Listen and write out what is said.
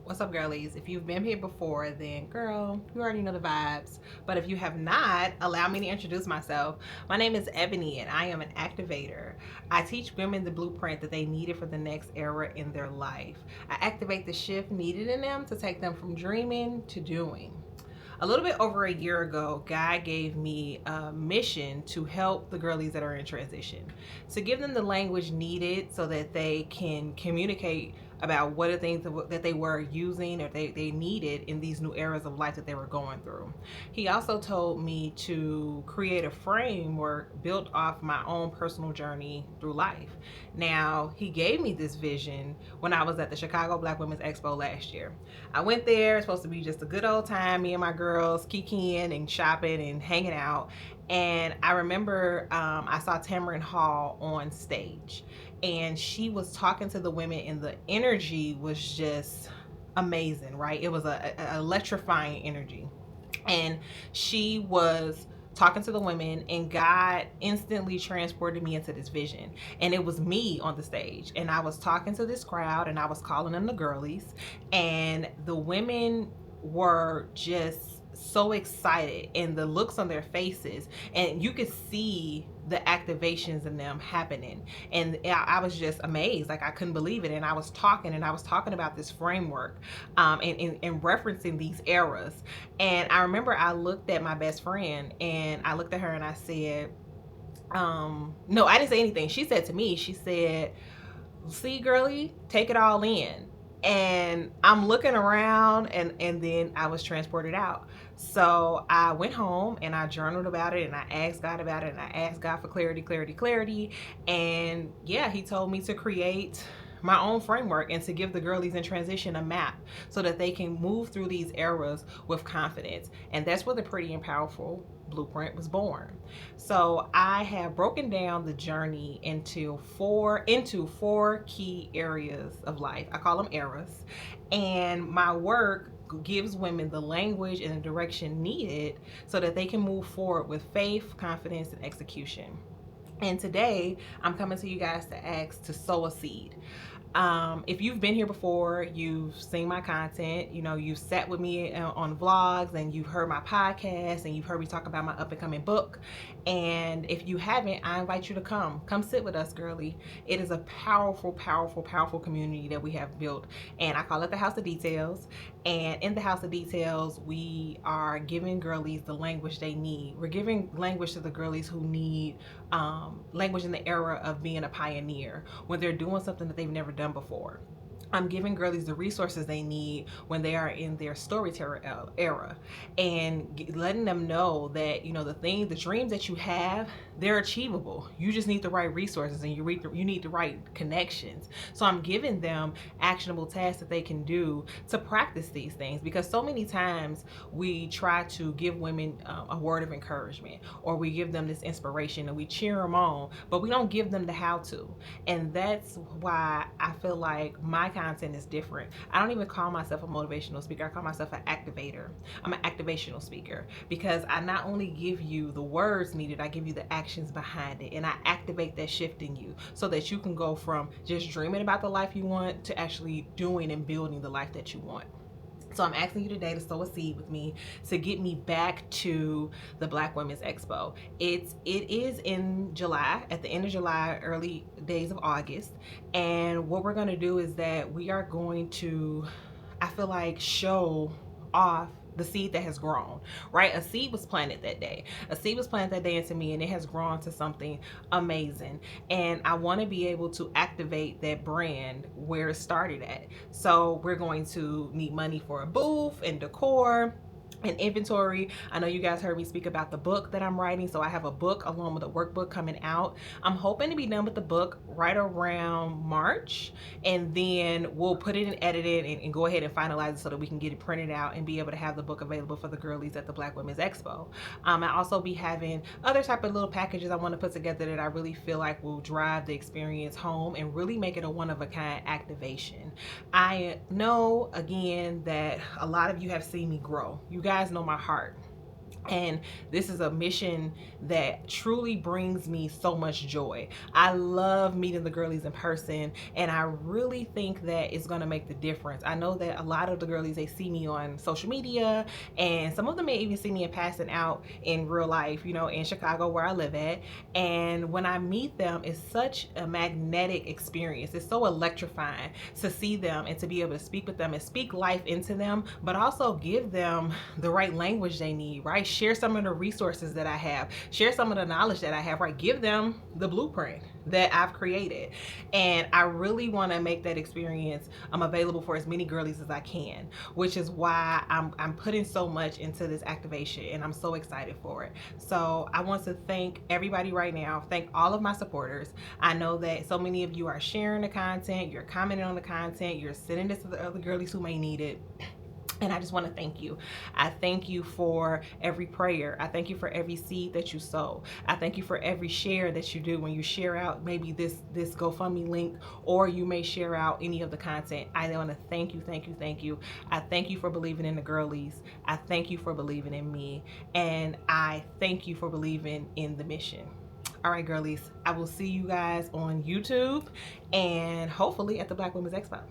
What's up, girlies? If you've been here before, then girl, you already know the vibes. But if you have not, allow me to introduce myself. My name is Ebony, and I am an activator. I teach women the blueprint that they needed for the next era in their life. I activate the shift needed in them to take them from dreaming to doing. A little bit over a year ago, God gave me a mission to help the girlies that are in transition, to give them the language needed so that they can communicate about what are things that they were using or they needed in these new eras of life that they were going through. He also told me to create a framework built off my own personal journey through life. Now, he gave me this vision when I was at the Chicago Black Women's Expo last year. I went there, it's supposed to be just a good old time, me and my girls kikiing and shopping and hanging out. And I remember I saw Tamron Hall on stage, and she was talking to the women, and the energy was just amazing, right? It was a electrifying energy. And she was talking to the women, and God instantly transported me into this vision. And it was me on the stage, and I was talking to this crowd, and I was calling them the girlies, and the women were just so excited, and the looks on their faces, and you could see the activations in them happening. And I was just amazed, like I couldn't believe it. And I was talking about this framework, and referencing these eras. And I remember I looked at my best friend, and I looked at her, and I said, no, I didn't say anything. She said to me, she said, see, girly, take it all in. And I'm looking around, and then I was transported out. So I went home, and I journaled about it, and I asked God about it, and I asked God for clarity. And yeah, he told me to create my own framework and to give the girlies in transition a map so that they can move through these eras with confidence. And that's where the Pretty and Powerful blueprint was born. So I have broken down the journey into four key areas of life. I call them eras. And my work gives women the language and the direction needed so that they can move forward with faith, confidence, and execution. And today, I'm coming to you guys to ask to sow a seed. If you've been here before, you've seen my content, you've sat with me on vlogs, and you've heard my podcast, and you've heard me talk about my up and coming book. And if you haven't, I invite you to come sit with us, girly. It is a powerful community that we have built, and I call it the House of Details. And in the House of Details, we are giving girlies the language they need. We're giving language to the girlies who need language in the era of being a pioneer, when they're doing something that they've never done before. I'm giving girlies the resources they need when they are in their storyteller era, and letting them know that the dreams that you have, they're achievable. You just need the right resources, and you need the right connections. So I'm giving them actionable tasks that they can do to practice these things, because so many times we try to give women a word of encouragement, or we give them this inspiration, and we cheer them on, but we don't give them the how to. And that's why I feel like my content is different. I don't even call myself a motivational speaker. I call myself an activator. I'm an activational speaker, because I not only give you the words needed, I give you the actions behind it, and I activate that shift in you so that you can go from just dreaming about the life you want to actually doing and building the life that you want. So I'm asking you today to sow a seed with me to get me back to the Black Women's Expo. It is in July, at the end of July, early days of August. And what we're going to do is that we are going to, I feel like, show off the seed that has grown, right? A seed was planted that day. A seed was planted that day into me, and it has grown to something amazing. And I want to be able to activate that brand where it started at. So we're going to need money for a booth and decor and inventory. I know you guys heard me speak about the book that I'm writing, so I have a book along with a workbook coming out. I'm hoping to be done with the book right around March, and then we'll put it and edit it and go ahead and finalize it so that we can get it printed out and be able to have the book available for the girlies at the Black Women's Expo. I also be having other type of little packages I want to put together that I really feel like will drive the experience home and really make it a one-of-a-kind activation. I know, again, that a lot of you have seen me grow. You guys know my heart. And this is a mission that truly brings me so much joy. I love meeting the girlies in person, and I really think that it's gonna make the difference. I know that a lot of the girlies, they see me on social media, and some of them may even see me in passing out in real life, you know, in Chicago where I live at. And when I meet them, it's such a magnetic experience. It's so electrifying to see them and to be able to speak with them and speak life into them, but also give them the right language they need, right? Share some of the resources that I have, share some of the knowledge that I have, right? Give them the blueprint that I've created. And I really want to make that experience available for as many girlies as I can, which is why I'm putting so much into this activation, and I'm so excited for it. So I want to thank everybody right now, thank all of my supporters. I know that so many of you are sharing the content, you're commenting on the content, you're sending this to the other girlies who may need it. And I just want to thank you. I thank you for every prayer. I thank you for every seed that you sow. I thank you for every share that you do when you share out maybe this GoFundMe link, or you may share out any of the content. I want to thank you, thank you, thank you. I thank you for believing in the girlies. I thank you for believing in me. And I thank you for believing in the mission. All right, girlies, I will see you guys on YouTube and hopefully at the Black Women's Expo.